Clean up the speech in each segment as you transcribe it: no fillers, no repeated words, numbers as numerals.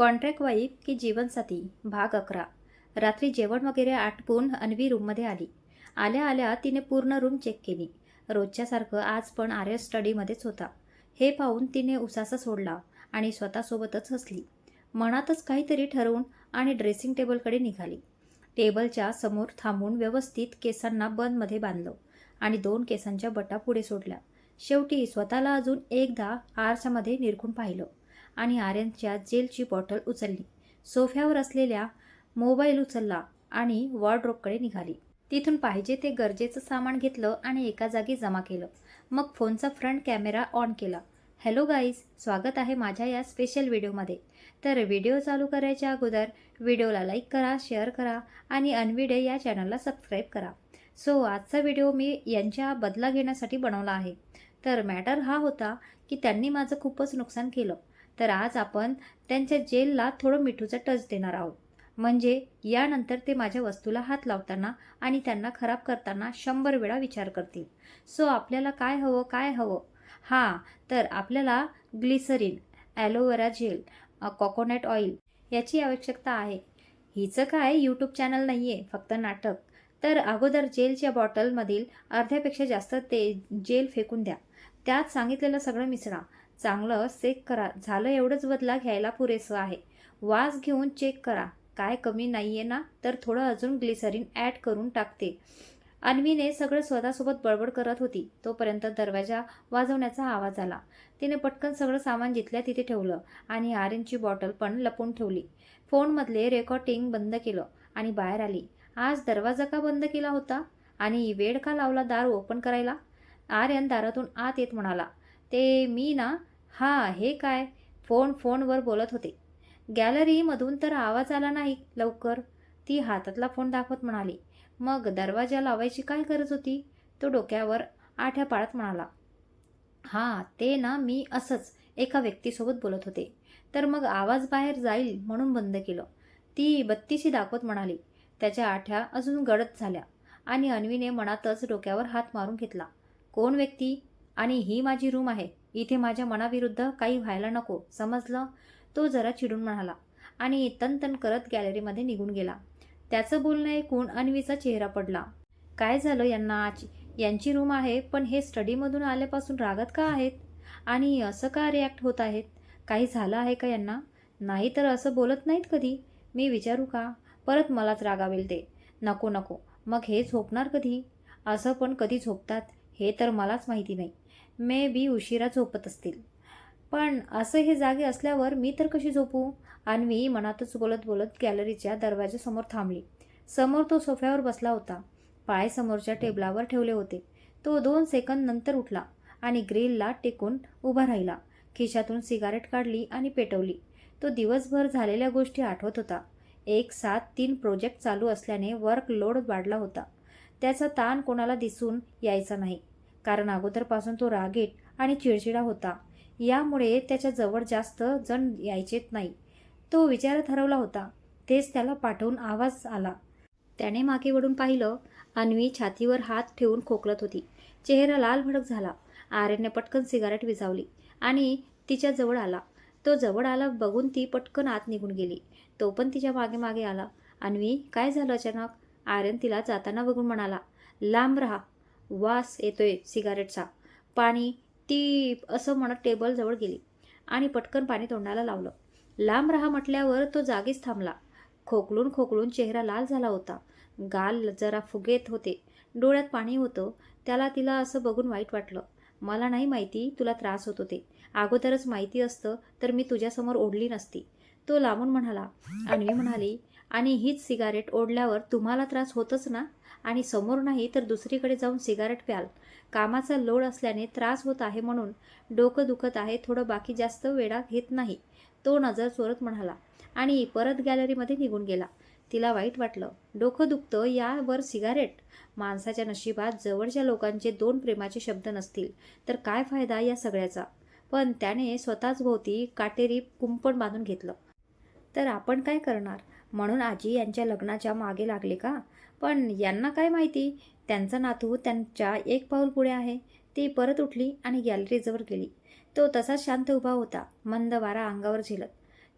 Contract wife की जीवनसाथी भाग 11. रात्री जेवण वगैरे आटपून अन्वी रूममध्ये आली. आल्या आल्या तिने पूर्ण रूम चेक केली. रोजच्यासारखं आज पण आर्य स्टडीमध्येच होता. हे पाहून तिने उसासा सोडला आणि स्वतःसोबतच हसली. मनातच काहीतरी ठरवून आणि ड्रेसिंग टेबलकडे निघाली. टेबलच्या समोर थांबून व्यवस्थित केसांना बनमध्ये बांधलं आणि 2 केसांच्या बटा पुढे सोडल्या. शेवटी स्वतःला अजून एकदा आरशामध्ये निरखून पाहिलं आणि आर्यनच्या जेलची बॉटल उचलली. सोफ्यावर असलेल्या मोबाईल उचलला आणि वॉर्डरोबकडे निघाली. तिथून पाहिजे ते गरजेचं सामान घेतलं आणि एका जागी जमा केलं. मग फोनचा फ्रंट कॅमेरा ऑन केला. हॅलो गाईज, स्वागत आहे माझ्या या स्पेशल व्हिडिओमध्ये. तर व्हिडिओ चालू करायच्या अगोदर व्हिडिओला लाईक करा, शेअर करा आणि अन्वी डे या चॅनलला सबस्क्राईब करा. सो आजचा व्हिडिओ मी यांच्या बदला घेण्यासाठी बनवला आहे. तर मॅटर हा होता की त्यांनी माझं खूपच नुकसान केलं. तर आज आपण त्यांच्या जेलला थोडं मिठूचा टच देणार आहोत. म्हणजे यानंतर ते माझ्या वस्तूला हात लावताना आणि त्यांना खराब करताना 100 वेळा विचार करतील. सो आपल्याला काय हवं? हां, तर आपल्याला glycerin, aloe vera gel, coconut oil याची आवश्यकता आहे. हिचं काय यूट्यूब चॅनल नाही आहे, फक्त नाटक. तर अगोदर जेलच्या बॉटलमधील अर्ध्यापेक्षा जास्त ते जेल फेकून द्या. त्यात सांगितलेलं सगळं मिसळा. चांगलं सेक करा. झालं एवढंच, बदला घ्यायला पुरेसं आहे. वास घेऊन चेक करा, काय कमी नाही आहे ना, तर थोडं अजून ग्लिसरीन ॲड करून टाकते. अन्वीने सगळं स्वतःसोबत बडबड करत होती. तोपर्यंत दरवाजा वाजवण्याचा आवाज आला. तिने पटकन सगळं सामान जिथल्या तिथे ठेवलं आणि आर्यनची बॉटल पण लपवून ठेवली. फोनमधले रेकॉर्डिंग बंद केलं आणि बाहेर आली. आज दरवाजा का बंद केला होता आणि वेळ का लावला दार ओपन करायला? आर्यन दारातून आत येत म्हणाला, ते मी ना. हां, हे काय? फोनवर बोलत होते. गॅलरीमधून तर आवाज आला नाही लवकर. ती हातातला फोन दाखवत म्हणाली, मग दरवाजा लावायची काय गरज होती? तो डोक्यावर आठ्या पाडत म्हणाला, हां, ते ना मी असंच एका व्यक्तीसोबत बोलत होते. तर मग आवाज बाहेर जाईल म्हणून बंद केलं. ती बत्तीशी दाखवत म्हणाली. त्याच्या आठ्या अजून गडद झाल्या आणि अन्वीने मनातच डोक्यावर हात मारून घेतला. कोण व्यक्ती? आणि ही माझी रूम आहे. इथे माझ्या मनाविरुद्ध काही व्हायला नको, समजलं? तो जरा चिडून म्हणाला आणि तनतन करत गॅलरीमध्ये निघून गेला. त्याचं बोलणं ऐकून अन्वीचा चेहरा पडला. काय झालं यांना? यांची रूम आहे, पण हे स्टडीमधून आल्यापासून रागात का आहेत आणि असं का रिॲक्ट होत आहेत? काही झालं आहे का यांना? नाही तर असं बोलत नाहीत कधी. मी विचारू का? परत मलाच रागावेल ते. नको. मग हे झोपणार कधी? असं पण कधी झोपतात हे तर मलाच माहिती नाही. मे बी उशिरा झोपत असतील. पण असं हे जागे असल्यावर मी तर कशी झोपू? अन्वी मनातच बोलत बोलत गॅलरीच्या दरवाजासमोर थांबली. समोर तो सोफ्यावर बसला होता. पाय समोरच्या टेबलावर ठेवले होते. तो 2 सेकंद नंतर उठला आणि ग्रिलला टेकून उभा राहिला. खिशातून सिगारेट काढली आणि पेटवली. तो दिवसभर झालेल्या गोष्टी आठवत होता. 1-7-3 प्रोजेक्ट चालू असल्याने वर्क लोड वाढला होता. त्याचा ताण कोणाला दिसून यायचा नाही, कारण अगोदरपासून तो रागीट आणि चिडचिडा होता. यामुळे त्याच्या जवळ जास्त जण यायचेच नाही. तो विचारात हरवला होता. तेच त्याला पाठवून आवाज आला. त्याने मागे वळून पाहिलं. अन्वी छातीवर हात ठेवून खोकलत होती. चेहरा लाल भडक झाला. आर्यनने पटकन सिगारेट विझावली आणि तिच्या जवळ आला. तो जवळ आला बघून ती पटकन आत निघून गेली. तो पण तिच्या मागे मागे आला. अन्वी, काय झालं अचानक? आर्यन तिला जाताना बघून म्हणाला, लांब राहा, वास येतोय सिगारेटचा. पाणी? ती असं म्हणत टेबल जवळ गेली आणि पटकन पाणी तोंडाला लावलं. लांब राहा म्हटल्यावर तो जागीच थांबला. खोकलून चेहरा लाल झाला होता. गाल जरा फुगेत होते. डोळ्यात पाणी होतं. त्याला तिला असं बघून वाईट वाटलं. मला नाही माहिती तुला त्रास होत होते. अगोदरच माहिती असतं तर मी तुझ्यासमोर ओढली नसती. तो लांबून म्हणाला. अन्वी म्हणाली, आणि हीच सिगारेट ओढल्यावर तुम्हाला त्रास होतच ना? आणि समोर नाही तर दुसरीकडे जाऊन सिगारेट प्याल. कामाचा लोड असल्याने त्रास होत आहे म्हणून. डोकं दुखत आहे थोडं, बाकी जास्त वेळा घेत नाही. तो नजर चोरत म्हणाला आणि परत गॅलरीमध्ये निघून गेला. तिला वाईट वाटलं. डोकं दुखतं यावर सिगारेट? माणसाच्या नशिबात जवळच्या लोकांचे 2 प्रेमाचे शब्द नसतील तर काय फायदा या सगळ्याचा? पण त्याने स्वतःच भोवती काटेरी कुंपण बांधून घेतलं. तर आपण काय करणार? म्हणून आजी यांच्या लग्नाच्या मागे लागले का? पण यांना काय माहिती, त्यांचा नातू त्यांच्या 1 पाऊल पुढे आहे. ती परत उठली आणि गॅलरीजवळ गेली. तो तसाच शांत उभा होता, मंद वारा अंगावर झेलत.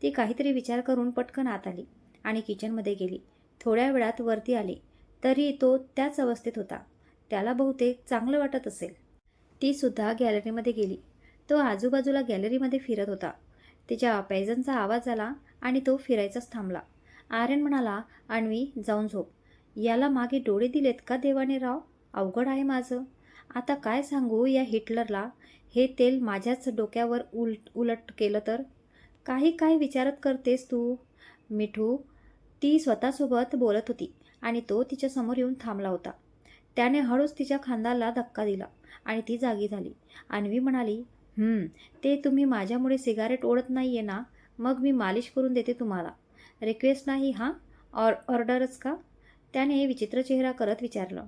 ती काहीतरी विचार करून पटकन आत आली आणि किचनमध्ये गेली. थोड्या वेळात वरती आली तरी तो त्याच अवस्थेत होता. त्याला बहुतेक चांगलं वाटत असेल. ती सुद्धा गॅलरीमध्ये गेली. तो आजूबाजूला गॅलरीमध्ये फिरत होता. तिच्या पैजांचा आवाज आला आणि तो फिरायचाच थांबला. आर्यन म्हणाला, अन्वी जाऊन झोप. याला मागे डोळे दिलेत का देवाने राव? अवघड आहे माझं. आता काय सांगू या हिटलरला? हे तेल माझ्याच डोक्यावर उलट केलं तर? काही काय विचारत करतेस तू मिठू? ती स्वतःसोबत बोलत होती आणि तो तिच्यासमोर येऊन थांबला होता. त्याने हळूच तिच्या खांद्याला धक्का दिला आणि ती जागी झाली. अन्वी म्हणाली, ते तुम्ही माझ्यामुळे सिगारेट ओढत नाहीये ना? मग मी मालिश करून देते तुम्हाला. रिक्वेस्ट नाही हां, ऑर्डरच का? त्याने विचित्र चेहरा करत विचारलं.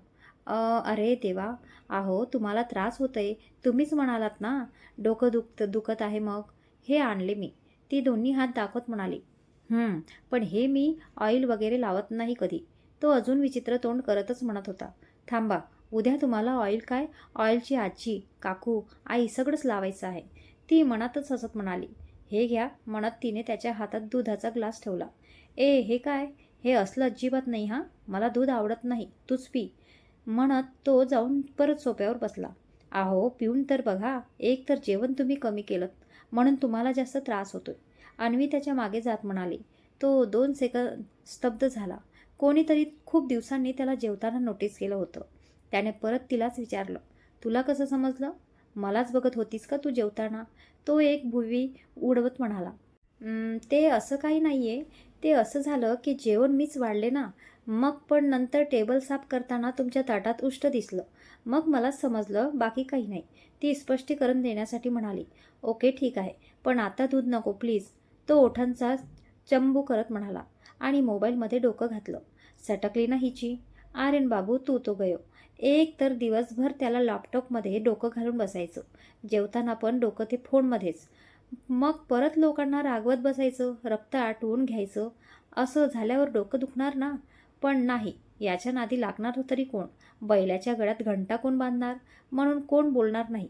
अरे देवा, अहो तुम्हाला त्रास होतोय, तुम्हीच म्हणालात ना. डोकं दुखत आहे मग. हे आणले मी. ती दोन्ही हात दाखवत म्हणाली. पण हे मी ऑइल वगैरे लावत नाही कधी. तो अजून विचित्र तोंड करतच म्हणत होता. थांबा, उद्या तुम्हाला ऑइल काय, ऑइलची आजी, काकू, आई सगळंच लावायचं आहे. ती मनातच हसत म्हणाली. हे घ्या म्हणत तिने त्याच्या हातात दुधाचा ग्लास ठेवला. हे काय? हे असलं अजिबात नाही हां, मला दूध आवडत नाही, तूच पी म्हणत तो जाऊन परत सोफ्यावर बसला. अहो पिऊन तर बघा. एक तर जेवण तुम्ही कमी केलं म्हणून तुम्हाला जास्त त्रास होतोय. अन्वी त्याच्या मागे जात म्हणाली. तो 2 सेकंद स्तब्ध झाला. कोणीतरी खूप दिवसांनी त्याला जेवताना नोटीस केलं होतं. त्याने परत तिलाच विचारलं, तुला कसं समजलं? मलाच बघत होतीस का तू जेवताना? तो एक भुवी उडवत म्हणाला. ते असं काही नाही आहे. ते असं झालं की जेवण मीच वाढले ना. मग पण नंतर टेबल साफ करताना तुमच्या ताटात उष्ट दिसलं. मग मलाच समजलं, बाकी काही नाही. ती स्पष्टीकरण देण्यासाठी म्हणाली. ओके ठीक आहे, पण आता दूध नको प्लीज. तो ओठांचा चंबू करत म्हणाला आणि मोबाईलमध्ये डोकं घातलं. सटकली ना हिची. आर्यन बाबू तू तो गयो. एक तर दिवसभर त्याला लॅपटॉपमध्ये डोकं घालून बसायचं. जेवताना पण डोकं ते फोनमध्येच. मग परत लोकांना रागवत बसायचं, रक्त आटवून घ्यायचं. असं झाल्यावर डोकं दुखणार ना. पण नाही, याच्या नादी लागणार तरी कोण? बैलाच्या गळ्यात घंटा कोण बांधणार? म्हणून कोण बोलणार नाही.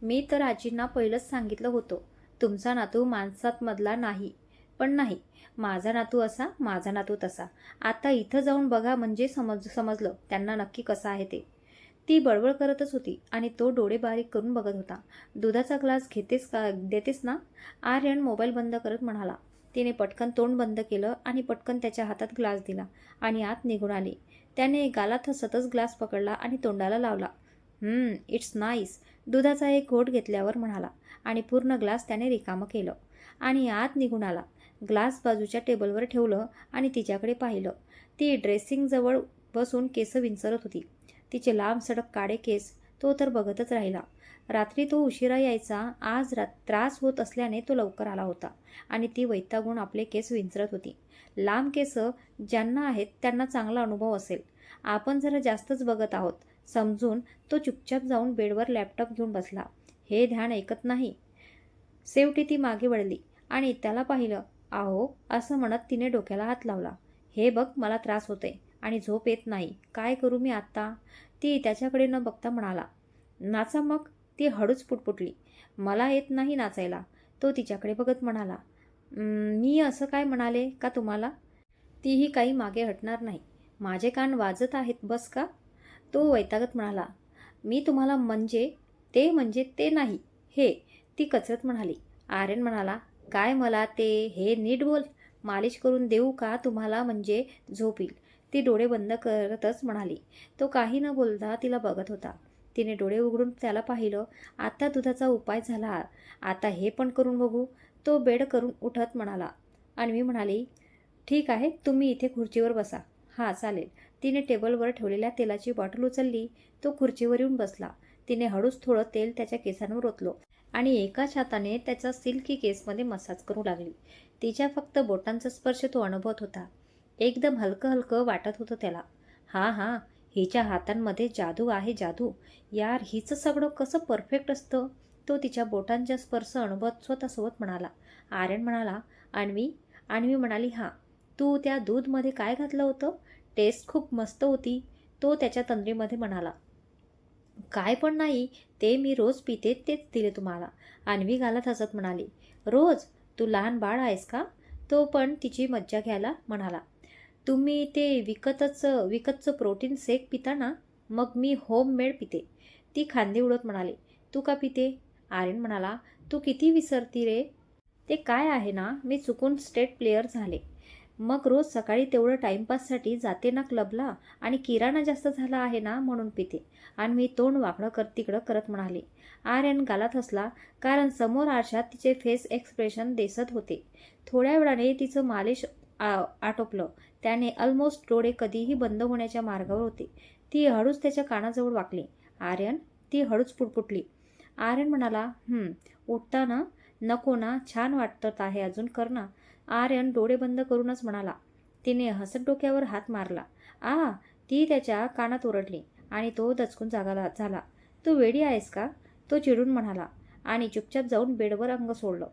मी तर आजींना पहिलंच सांगितलं होतं, तुमचा नातू माणसात मधला नाही. पण नाही, माझा नातू असा, माझा नातू तसा. आता इथं जाऊन बघा म्हणजे समजलं त्यांना नक्की कसं आहे ते. ती बडबड करतच होती आणि तो डोळे बारीक करून बघत होता. दुधाचा ग्लास देतेस ना? आर्यन मोबाईल बंद करत म्हणाला. तिने पटकन तोंड बंद केलं आणि पटकन त्याच्या हातात ग्लास दिला आणि आत निघून आली. त्याने गालात हसतच ग्लास पकडला आणि तोंडाला लावला. It's nice. दुधाचा एक घोट घेतल्यावर म्हणाला आणि पूर्ण ग्लास त्याने रिकामं केलं आणि आत निघून आला. ग्लास बाजूच्या टेबलवर ठेवलं आणि तिच्याकडे पाहिलं. ती ड्रेसिंगजवळ बसून केस विंचरत होती. तिचे लांब सडक काळे केस. तो तर बघतच राहिला. रात्री तो उशिरा यायचा. आज त्रास होत असल्याने तो लवकर आला होता आणि ती वैतागून आपले केस विंचरत होती. लांब केस ज्यांना आहेत त्यांना चांगला अनुभव असेल. आपण जरा जास्तच बघत आहोत समजून तो चुपचाप जाऊन बेडवर लॅपटॉप घेऊन बसला. हे ध्यान ऐकत नाही. शेवटी ती मागे वळली आणि त्याला पाहिलं. आहो असं म्हणत तिने डोक्याला हात लावला. हे बघ मला त्रास होतोय आणि झोप येत नाही. काय करू मी आत्ता? ती त्याच्याकडे न बघता म्हणाला. नाचा मग. ती हळूच पुटपुटली. मला येत नाही नाचायला. तो तिच्याकडे बघत म्हणाला. मी असं काय म्हणाले का तुम्हाला? तीही काही मागे हटणार नाही. माझे कान वाजत आहेत बस का? तो वैतागत म्हणाला. मी तुम्हाला म्हणजे ते नाही हे. ती कचरत म्हणाली. आर्यन म्हणाला. काय मला ते हे नीट बोल. मालिश करून देऊ का तुम्हाला म्हणजे झोप येईल? ती डोळे बंद करतच म्हणाली. तो काही न बोलता तिला बघत होता. तिने डोळे उघडून त्याला पाहिलं. आता दुधाचा उपाय झाला. आता हे पण करून बघू. तो बेड करून उठत म्हणाला. अन्वी म्हणाली. ठीक आहे, तुम्ही इथे खुर्चीवर बसा. हां चालेल. तिने टेबलवर ठेवलेल्या तेलाची बॉटल उचलली. तो खुर्चीवर येऊन बसला. तिने हळूच थोडं तेल त्याच्या केसांवर ओतलं आणि एकाच हाताने त्याचा सिल्की केसमध्ये मसाज करू लागली. तिच्या फक्त बोटांचा स्पर्श तो अनुभवत होता. एकदम हलकं हलकं वाटत होतं त्याला. हां, हिच्या हातांमध्ये जादू आहे जादू. यार हिचं सगळं कसं परफेक्ट असतं. तो तिच्या बोटांचा स्पर्श अनुभवत स्वतःसोबत म्हणाला. आर्यन म्हणाला. अन्वी म्हणाली. हां, तू त्या दूधमध्ये काय घातलं होतं? टेस्ट खूप मस्त होती. तो त्याच्या तंद्रीमध्ये म्हणाला. काय पण नाही, ते मी रोज पिते तेच दिले तुम्हाला. अन्वी गालात हसत म्हणाली. रोज? तू लहान बाळ आहेस का? तो पण तिची मज्जा घ्यायला म्हणाला. तुम्ही ते विकतचं प्रोटीन शेक पिता ना? मग मी होममेड पिते. ती खांदे उडवत म्हणाली. तू का पिते? आर्यन म्हणाला. तू किती विसरती रे? ते काय आहे ना, मी चुकून स्टेट प्लेयर झाले. मग रोज सकाळी तेवढं टाइमपाससाठी जाते ना क्लबला, आणि किराणा जास्त झाला आहे ना म्हणून पिते. आणि मी तोंड वाकडं तिकडं करत म्हणाले. आर्यन गालात हसला, कारण समोर आरशात तिचे फेस एक्सप्रेशन दिसत होते. थोड्या वेळाने तिचं मालिश आटोपलं. त्याने ऑलमोस्ट डोळे कधीही बंद होण्याच्या मार्गावर होते. ती हळूच त्याच्या कानाजवळ वाकली. आर्यन, ती हळूच पुटपुटली. आर्यन म्हणाला, उठता ना? नको ना? छान वाटत आहे, अजून कर ना. आर्यन डोळे बंद करूनच म्हणाला. तिने हसत डोक्यावर हात मारला. ती त्याच्या कानात ओरडली आणि तो दचकून जागा झाला. तू वेडी आहेस का? तो चिडून म्हणाला आणि चुपचाप जाऊन बेडवर अंग सोडलं.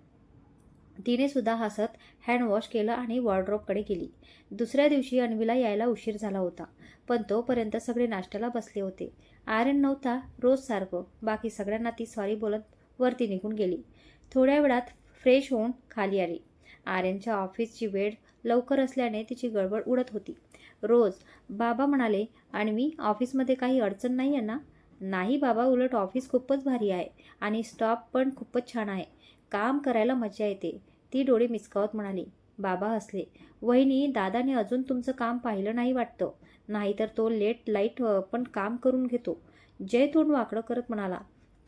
तिने सुद्धा हसत हँडवॉश केलं आणि वॉर्डरोबकडे गेली. दुसऱ्या दिवशी अन्वीला यायला उशीर झाला होता, पण तोपर्यंत सगळे नाश्त्याला बसले होते. आर्यन नव्हता, रोज सारखं. बाकी सगळ्यांना ती सॉरी बोलत वरती निघून गेली. थोड्या वेळात फ्रेश होऊन खाली आली. आर्यनच्या ऑफिसची वेळ लवकर असल्याने तिची गडबड उडत होती. रोज बाबा म्हणाले, अन्वी, ऑफिसमध्ये काही अडचण नाही आहे ना? नाही बाबा, उलट ऑफिस खूपच भारी आहे आणि स्टाफ पण खूपच छान आहे. काम करायला मजा येते. ती डोळे मिचकावत म्हणाली. बाबा हसले. वहिनी, दादाने अजून तुमचं काम पाहिलं नाही वाटतं. नाहीतर तो लेट लाईट पण काम करून घेतो. जय तोंड वाकडं करत म्हणाला.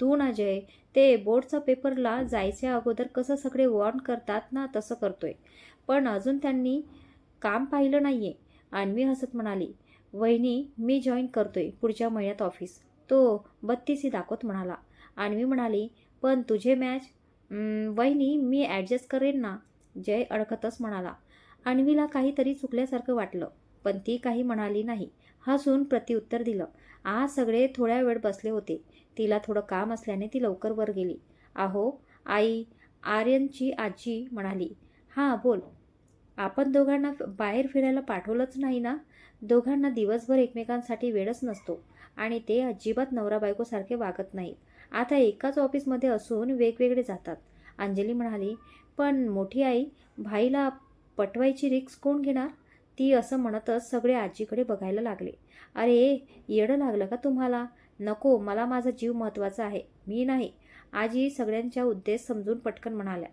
तू ना जय, ते बोर्डचा पेपरला जायच्या अगोदर कसं सगळे वॉर्न करतात ना, तसं करतोय. पण अजून त्यांनी काम पाहिलं नाहीये. अन्वी हसत म्हणाली. वहिनी, मी जॉईन करतोय पुढच्या महिन्यात ऑफिस. तो 32 दाखवत म्हणाला. अन्वी म्हणाली, पण तुझे मॅच? वहिनी, मी ॲडजस्ट करेन ना, जय अडकतच म्हणाला. अन्वीला काहीतरी चुकल्यासारखं वाटलं, पण ती काही म्हणाली नाही. हसून प्रत्युत्तर दिलं. आज सगळे थोड्या वेळ बसले होते. तिला थोडं काम असल्याने ती लवकर वर गेली. अहो आई, आर्यनची आजी म्हणाली. हां बोल. आपण दोघांना बाहेर फिरायला पाठवलंच नाही ना? दोघांना दिवसभर एकमेकांसाठी वेळच नसतो आणि ते अजिबात नवरा बायकोसारखे वागत नाहीत. आता एकाच ऑफिसमध्ये असून वेगवेगळे जातात. अंजली म्हणाली. पण मोठी आई, भाईला पटवायची रिस्क कोण घेणार? ती असं म्हणतच सगळे आजीकडे बघायला लागले. अरे, येडं लागलं का तुम्हाला? नको, मला माझा जीव महत्त्वाचा आहे, मी नाही. आजी सगळ्यांच्या उद्देश समजून पटकन म्हणाल्या.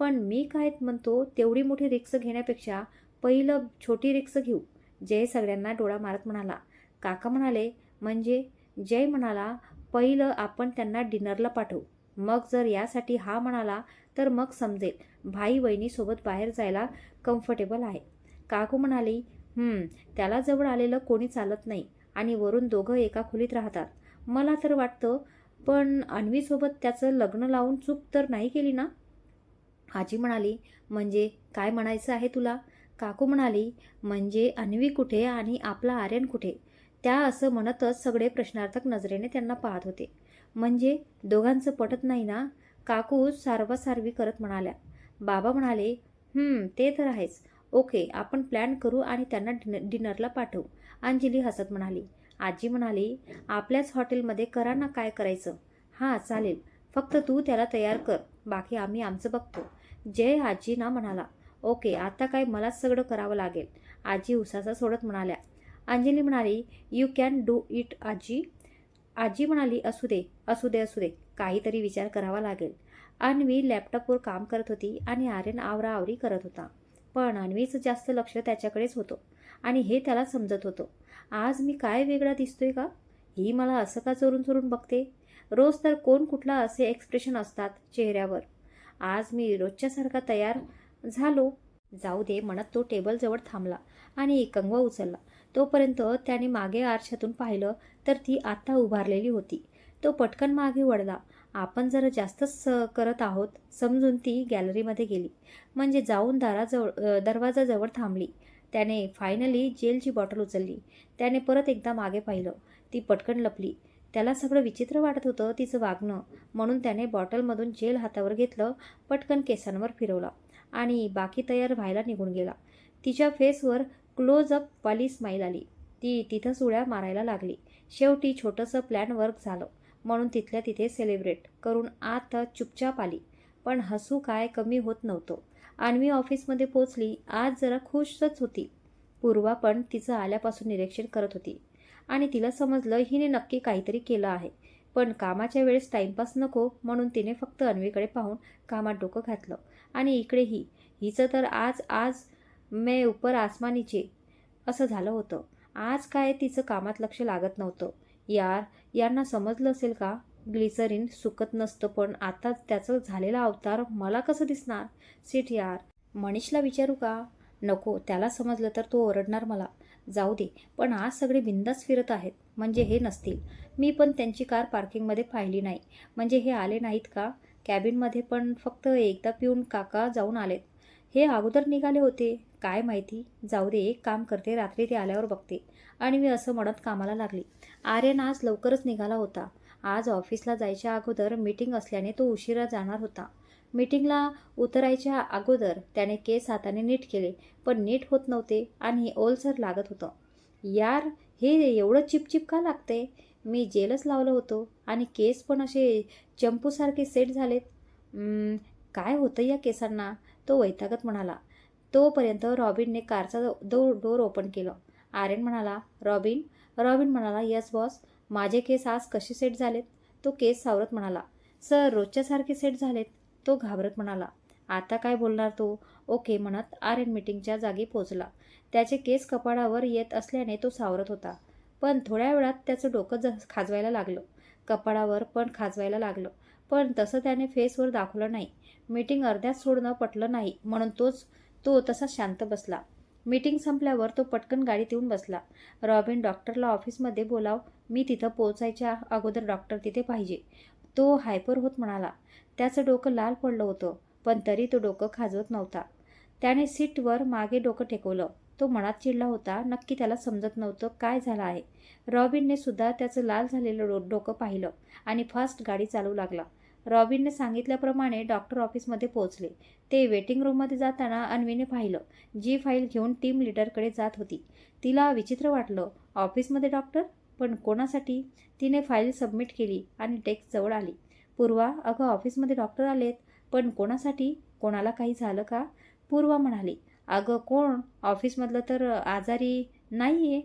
पण मी काय म्हणतो, तेवढी मोठी रिक्स घेण्यापेक्षा पहिलं छोटी रिक्स घेऊ. जय सगळ्यांना डोळा मारत म्हणाला. काका म्हणाले, म्हणजे? जय म्हणाला, पहिलं आपण त्यांना डिनरला पाठवू. मग जर यासाठी हा म्हणाला तर मग समजेल भाई वहिनीसोबत बाहेर जायला कम्फर्टेबल आहे. काकू म्हणाली, त्याला जवळ आलेलं कोणी चालत नाही आणि वरून दोघं एका खोलीत राहतात. मला तर वाटतं, पण अन्वीसोबत त्याचं लग्न लावून चूक तर नाही केली ना? आजी म्हणाली. म्हणजे काय म्हणायचं आहे तुला? काकू म्हणाली, म्हणजे अन्वी कुठे आणि आपला आर्यन कुठे? त्या असं म्हणतच सगळे प्रश्नार्थक नजरेने त्यांना पाहत होते. म्हणजे दोघांचं पटत नाही ना? काकू सारवासारवी करत म्हणाल्या. बाबा म्हणाले, ते तर आहेच. ओके, आपण प्लॅन करू आणि त्यांना डिनरला पाठवू. अंजली हसत म्हणाली. आजी म्हणाली, आपल्याच हॉटेलमध्ये करा ना काय करायचं. हां चालेल, फक्त तू त्याला तयार कर, बाकी आम्ही आमचं बघतो. जय आजींना म्हणाला. ओके, आता काय मलाच सगळं करावं लागेल, आजी उसासा सोडत म्हणाल्या. अंजली म्हणाली, यू कॅन डू इट आजी. आजी म्हणाली, असू दे असू दे असू दे, काहीतरी विचार करावा लागेल. अन्वी लॅपटॉपवर काम करत होती आणि आर्यन आवराआवरी करत होता. पण अन्वीचं जास्त लक्ष त्याच्याकडेच होतं आणि हे त्याला समजत होतं. आज मी काय वेगळा दिसतोय का? ही मला असं का चोरून चोरून बघते? रोज तर कोण कुठला असे एक्सप्रेशन असतात चेहऱ्यावर. आज मी रोजच्यासारखा तयार झालो. जाऊ दे म्हणत तो टेबलजवळ थांबला आणि कंगवा उचलला. तोपर्यंत त्याने मागे आरशातून पाहिलं तर ती आत्ता उभारलेली होती. तो पटकन मागे वळला. आपण जरा जास्तच करत आहोत समजून ती गॅलरीमध्ये गेली, म्हणजे जाऊन दरवाजाजवळ थांबली. त्याने फायनली जेलची बॉटल उचलली. त्याने परत एकदा मागे पाहिलं. ती पटकन लपली. त्याला सगळं विचित्र वाटत होतं तिचं वागणं, म्हणून त्याने बॉटलमधून जेल हातावर घेतलं, पटकन केसांवर फिरवला आणि बाकी तयार व्हायला निघून गेला. तिच्या फेसवर क्लोजअपवाली स्माईल आली. ती तिथंच उड्या मारायला लागली. शेवटी छोटंसं प्लॅन वर्क झालं म्हणून तिथल्या तिथे सेलिब्रेट करून आत चुपचाप आली. पण हसू काय कमी होत नव्हतं. अन्वी ऑफिसमध्ये पोचली. आज जरा खुशच होती. पूर्वा पण तिचं आल्यापासून निरीक्षण करत होती आणि तिला समजलं हिने नक्की काहीतरी केलं आहे. पण कामाच्या वेळेस टाईमपास नको म्हणून तिने फक्त अन्वीकडे पाहून कामात डोकं घातलं. आणि इकडेही हिचं तर आज आज मैं ऊपर आसमां नीचे असं झालं होतं. आज काय तिचं कामात लक्ष लागत नव्हतं. यार, यांना समजलं असेल का? ग्लिसरीन सुकत नसतं, पण आता त्याचं झालेला अवतार मला कसं दिसणार? सीट यार. मनीषला विचारू का? नको, त्याला समजलं तर तो ओरडणार मला. जाऊ दे, पण आज सगळे बिंदास फिरत आहेत. म्हणजे हे नसतील. मी पण त्यांची कार पार्किंगमध्ये पाहिली नाही. म्हणजे हे आले नाहीत का? कॅबिनमध्ये पण फक्त एकदा पिऊन काका जाऊन आलेत. हे अगोदर निघाले होते. काय माहिती. जाऊ दे, एक काम करते, रात्री ते आल्यावर बघते. आणि मी असं म्हणत कामाला लागली. आर्यन आज लवकरच निघाला होता. आज ऑफिसला जायच्या अगोदर मीटिंग असल्याने तो उशिरा जाणार होता. मीटिंगला उतरायच्या अगोदर त्याने केस हाताने नीट केले, पण नीट होत नव्हते आणि ओलसर लागत होतं. यार, हे एवढं चिपचिप का लागतंय? मी जेलच लावलं होतं आणि केस पण असे चंपूसारखे सेट झालेत. काय होतं या केसांना? तो वैतागत म्हणाला. तोपर्यंत रॉबिनने कारचा डोर ओपन केलं. आर्यन म्हणाला, रॉबिन? रॉबिन म्हणाला, यस बॉस. माझे केस आज कसे सेट झालेत? तो केस सावरत म्हणाला, सर, रोजच्यासारखे सेट झालेत. तो घाबरत म्हणाला. आता काय बोलणार तो? ओके म्हणत आर्यन मीटिंगच्या जागी पोचला. त्याचे केस कपाळावर येत असल्याने तो सावरत होता. पण थोड्या वेळात त्याचं डोकं खाजवायला लागलं. कपाळावर पण खाजवायला लागलं. पण तसं त्याने फेसवर दाखवलं नाही. मीटिंग अर्ध्यात सोडणं पटलं नाही म्हणून तो तसा शांत बसला. मीटिंग संपल्यावर तो पटकन गाडीत येऊन बसला. रॉबिन, डॉक्टरला ऑफिसमध्ये बोलाव. मी तिथं पोचायच्या अगोदर डॉक्टर तिथे पाहिजे. तो हायपर होत म्हणाला. त्याचं डोकं लाल पडलं होतं, पण तरी तो डोकं खाजवत नव्हता. त्याने सीटवर मागे डोकं टेकवलं. तो मनात चिडला होता. नक्की त्याला समजत नव्हतं काय झालं आहे. रॉबिनने सुद्धा त्याचं लाल झालेलं डोकं पाहिलं आणि फास्ट गाडी चालवू लागला. रॉबिनने सांगितल्याप्रमाणे डॉक्टर ऑफिसमध्ये पोहोचले. ते वेटिंग रूममध्ये जाताना अन्वीने पाहिलं. जी फाईल घेऊन टीम लीडरकडे जात होती. तिला विचित्र वाटलं. ऑफिसमध्ये डॉक्टर? पण कोणासाठी? तिने फाईल सबमिट केली आणि डेस्क जवळ आली. पूर्वा, अगं ऑफिसमध्ये डॉक्टर आलेत. पण कोणासाठी? कोणाला काही झालं का? पूर्वा म्हणाली, अगं कोण? ऑफिसमधलं तर आजारी नाही आहे.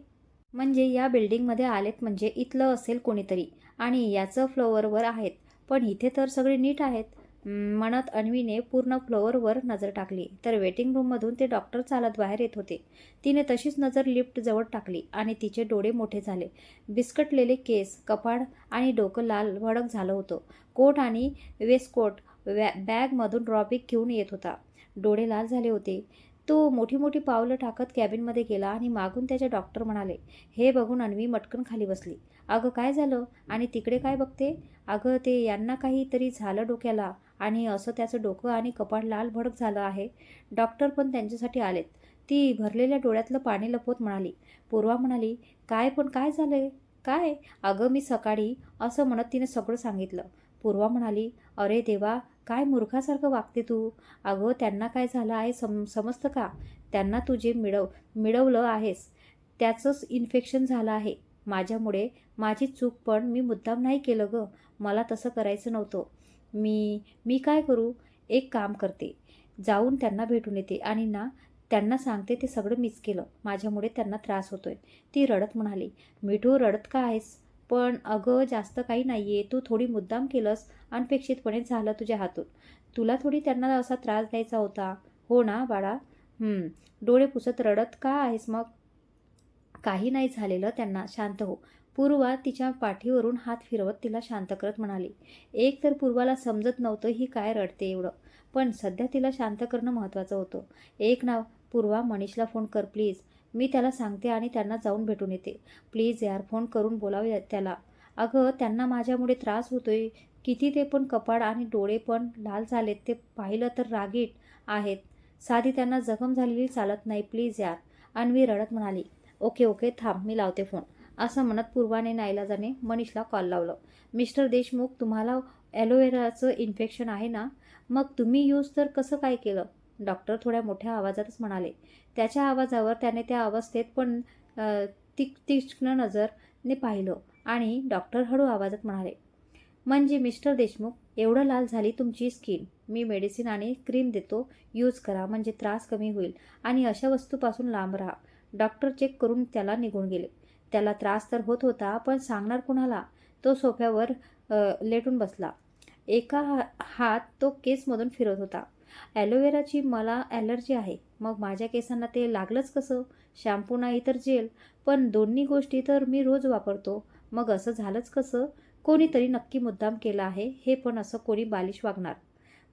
म्हणजे या बिल्डिंगमध्ये आलेत म्हणजे इथलं असेल कोणीतरी आणि याचं फ्लोअरवर आहेत. पण इथे तर सगळे नीट आहेत. म्हणत अन्वीने पूर्ण फ्लोअरवर नजर टाकली तर वेटिंग रूममधून ते डॉक्टर चालत बाहेर येत होते. तिने तशीच नजर लिफ्ट जवळ टाकली आणि तिचे डोळे मोठे झाले. बिस्कटलेले केस, कपाळ आणि डोकं लाल भडक झालं होतं. कोट आणि वेस्टकोट बॅगमधून रॉबिक घेऊन येत होता. डोळे लाल झाले होते. तो मोठी मोठी पावलं टाकत कॅबिनमध्ये गेला आणि मागून त्याचे डॉक्टर म्हणाले. हे बघून अन्वी मटकन खाली बसली. अगं काय झालं? आणि तिकडे काय बघते? अगं ते यांना काहीतरी झालं डोक्याला आणि असं त्याचं डोकं आणि कपाळ लाल भडक झालं आहे. डॉक्टर पण त्यांच्यासाठी आलेत. ती भरलेल्या डोळ्यातलं पाणी लपवत म्हणाली. पूर्वा म्हणाली, काय पण काय झालंय? काय? अगं मी सकाळी असं म्हणत तिने सगळं सांगितलं. पूर्वा म्हणाली, अरे देवा, काय मूर्खासारखं वागते तू. अगं त्यांना काय झालं आहे समजतं का? त्यांना तू जे मिळवलं आहेस त्याचंच इन्फेक्शन झालं आहे. माझ्यामुळे. माझी चूक, पण मी मुद्दाम नाही केलं गं. मला तसं करायचं नव्हतं. मी काय करू? एक काम करते, जाऊन त्यांना भेटून येते आणि त्यांना सांगते ते सगळं मीच केलं. माझ्यामुळे त्यांना त्रास होतोय. ती रडत म्हणाली. मिठू, रडत का आहेस? पण अगं जास्त काही नाहीये. तू थोडी मुद्दाम केलंस. अनपेक्षितपणे झालं तुझ्या हातून. तुला थोडी त्यांना असा त्रास द्यायचा होता. हो ना बाळा? डोळे पुसत रडत का आहेस मग? काही नाही झालेलं त्यांना. शांत हो. पूर्वा तिच्या पाठीवरून हात फिरवत तिला शांत करत म्हणाली. एक तर पूर्वाला समजत नव्हतं ही काय रडते एवढं, पण सध्या तिला शांत करणं महत्त्वाचं होतं. एक नाव, पूर्वा, मनीषला फोन कर प्लीज. मी त्याला सांगते आणि त्यांना जाऊन भेटून येते. प्लीज यार, फोन करून बोलावे त्याला. अगं त्यांना माझ्यामुळे त्रास होतोय किती. ते पण कपाळ आणि डोळे पण लाल झालेत. ते पाहिलं तर रागीट आहेत. साधी त्यांना जखम झालेली चालत नाही. प्लीज यार. अन्वी रडत म्हणाली. ओके थांब, मी लावते फोन. असं म्हणत पूर्वाने नाईलाजाने मनीषला कॉल लावलं. मिस्टर देशमुख, तुम्हाला ॲलोवेराचं इन्फेक्शन आहे ना? मग तुम्ही यूज तर कसं काय केलं? डॉक्टर थोड्या मोठ्या आवाजातच म्हणाले. त्याच्या आवाजावर त्याने त्या अवस्थेत पण तीक्ष्ण नजरने पाहिलं आणि डॉक्टर हळू आवाजात म्हणाले. म्हणजे मिस्टर देशमुख, एवढं लाल झाली तुमची स्किन. मी मेडिसिन आणि क्रीम देतो, यूज करा, म्हणजे त्रास कमी होईल आणि अशा वस्तूपासून लांब राहा. डॉक्टर चेक करून त्याला निघून गेले. त्याला त्रास तर होत होता, पण सांगणार कुणाला? तो सोफ्यावर लेटून बसला. एका हात तो केसमधून फिरत होता. ॲलोवेराची मला ॲलर्जी आहे. मग माझ्या केसांना ते लागलंच कसं? शॅम्पू नाही तर जेल, पण दोन्ही गोष्टी तर मी रोज वापरतो. मग असं झालंच कसं? कोणीतरी नक्की मुद्दाम केला आहे. हे पण असं कोणी बालिश वागणार?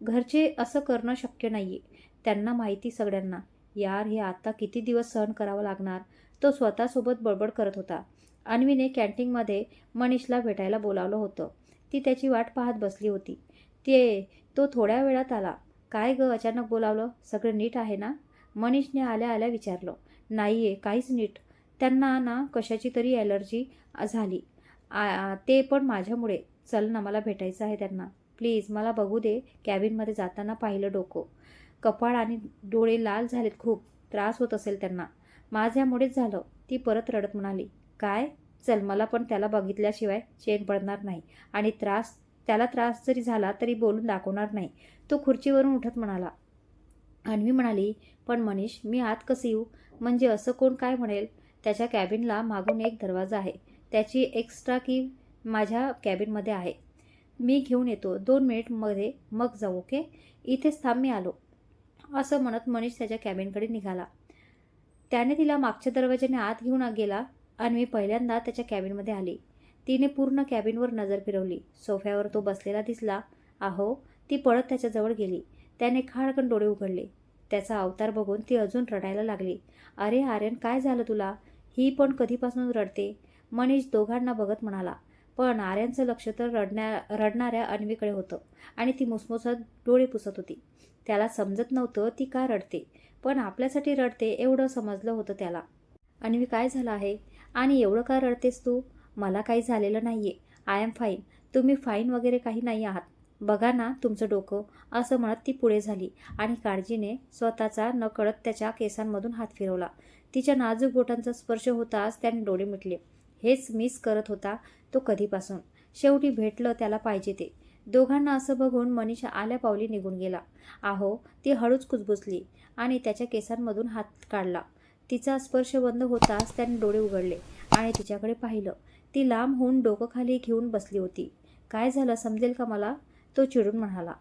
घरचे असं करणं शक्य नाहीये. त्यांना माहिती सगळ्यांना. यार, हे आता किती दिवस सहन करावं लागणार? तो स्वतःसोबत बडबड करत होता. अन्वीने कॅन्टीनमध्ये मनीषला भेटायला बोलावलं होतं. ती त्याची वाट पाहत बसली होती. तो थोड्या वेळात आला. काय ग, अचानक बोलावलं? सगळं नीट आहे ना? मनीषने आल्या आल्या विचारलं. नाहीये, काहीच नीट. त्यांना ना कशाची तरी ॲलर्जी झाली. ते पण माझ्यामुळे. चल ना, मला भेटायचं आहे त्यांना. प्लीज मला बघू दे. कॅबिनमध्ये जाताना पाहिलं डोकं, कपाळ आणि डोळे लाल झालेत खूप. त्रास होत असेल त्यांना. माझ्यामुळेच झालं. ती परत रडत म्हणाली. काय? चल, मला पण त्याला बघितल्याशिवाय चैन पडणार नाही. आणि त्याला त्रास जरी झाला तरी बोलून दाखवणार नाही. तो खुर्चीवरून उठत म्हणाला. अन्वी म्हणाली, पण मनीष, मी आत कसं येऊ? म्हणजे असं कोण काय म्हणेल? त्याच्या कॅबिनला मागून एक दरवाजा आहे. त्याची एक्स्ट्रा की माझ्या कॅबिनमध्ये आहे. मी घेऊन येतो 2 मिनिटमध्ये, मग जाऊ. ओके? इथेच थांब, मी आलो. असं म्हणत मनीष त्याच्या कॅबिनकडे निघाला. त्याने तिला मागच्या दरवाजाने आत घेऊन गेला. अन्वी पहिल्यांदा त्याच्या कॅबिनमध्ये आली. तिने पूर्ण कॅबिनवर नजर फिरवली. सोफ्यावर तो बसलेला दिसला. अहो, ती पळत त्याच्याजवळ गेली. त्याने खाडकन डोळे उघडले. त्याचा अवतार बघून ती अजून रडायला लागली. अरे आर्यन, काय झालं तुला? ही पण कधीपासून रडते? मनीष दोघांना बघत म्हणाला. पण आर्यनचं लक्ष तर रडणाऱ्या अन्वीकडे होतं आणि ती मुसमुसत डोळे पुसत होती. त्याला समजत नव्हतं ती का रडते, पण आपल्यासाठी रडते एवढं समजलं होतं त्याला. अन्वी, काय झालं आहे? आणि एवढं का रडतेस तू? मला काही झालेलं नाहीये. I am fine. तुम्ही फाईन वगैरे काही नाही आहात. बघा ना तुमचं डोकं. असं म्हणत ती पुढे झाली आणि काळजीने स्वतःचा नकळत त्याच्या केसांमधून हात फिरवला. तिच्या नाजूक बोटांचा स्पर्श होताच त्याने डोळे मिटले. हेच मिस करत होता तो कधीपासून. शेवटी भेटलं त्याला पाहिजे ते. दोघांना असं बघून मनीषा आल्या पावली निघून गेला. अहो, ती हळूच कुजबुजली आणि त्याच्या केसांमधून हात काढला. तिचा स्पर्श बंद होताच त्याने डोळे उघडले आणि तिच्याकडे पाहिलं. ती लांब होऊन डोकं खाली घेऊन बसली होती. काय झालं, समजेल का मला? तो चिडून म्हणाला.